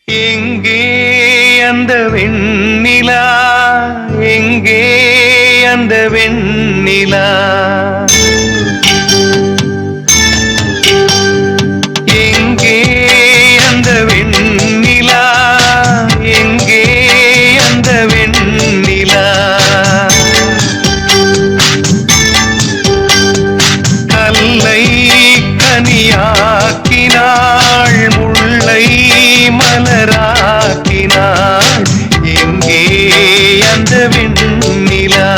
எங்கே அந்த வெண்ணிலா, எங்கே அந்த வெண்ணிலா, எங்கே அந்த வெண்ணிலா, எங்கே அந்த வெண்ணிலா, கல்லை கனியாக்கினாள், முல்லை மலராக்கினாள், எங்கே அந்த வெண்ணிலா,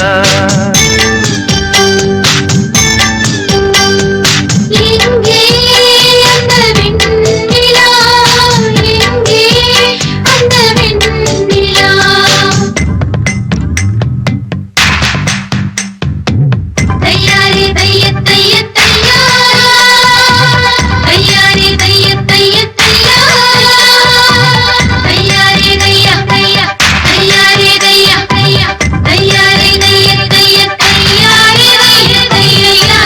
எங்கே அந்த வெண்ணிலா, எங்கே அந்த வெண்ணிலா, தையாரே தைய தைய தையா, தையாரே தைய தைய தையா, தையாரே தைய தையா, தையாரே தைய தையா, தையாரே தைய தைய தையாரே தைய தையா.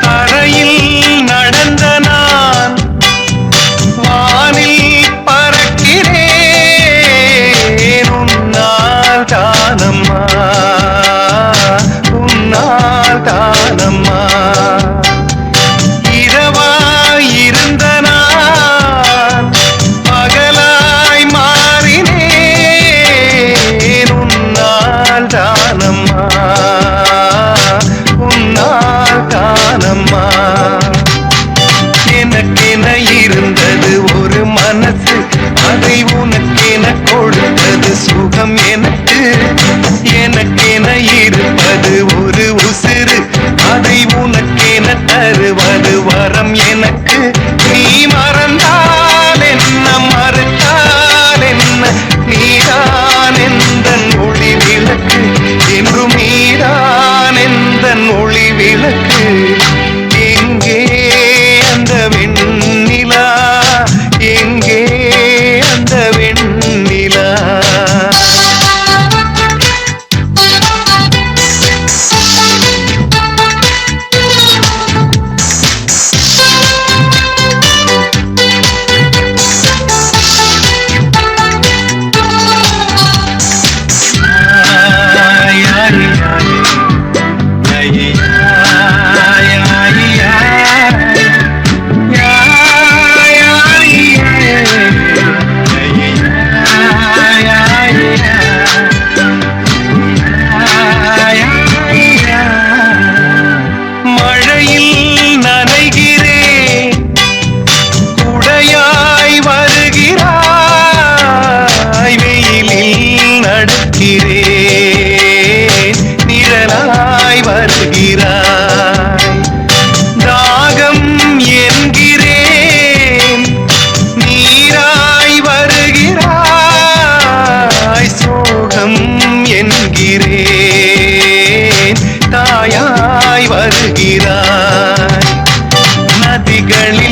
தரையில் நடந்த நான் வானில் பறக்கிறேன், உன்னால் தானம்மா, உன்னால் தானம்மா, இரவாய் இருந்த நான் பகலாய் மாறினேன், உன்னால் தானம்மா, உன்னால் தானம்மா, எனக்கென இருந்தது ஒரு மனசு, அதை உனக்கென கொடுத்தது சுகம் எனக்கு, எனக்கென இருப்பது ஒரு உசிறு, அதை உனக்கென தருவது வரம் எனக்கு, நீ மறந்தால் என்ன மறுத்தால் என்ன, நீதான் எந்தன் ஒளி விளக்கு, என்றும் நீதான் எந்தன் ஒளி விளக்கு, எங்கே அந்த வெண்ணிலா, எங்கே அந்த வெண்ணிலா, மழையில் நனைகிறேன், குடையாய் வருகிறாய், வெயிலில் நடக்கிறேன், நிழலாய் வருகிறாய், தாகம் என்கிறேன், நீராய் வருகிறாய், சோகம் என்கிறேன், தாயாய் வருகிறாய், நதிகளில்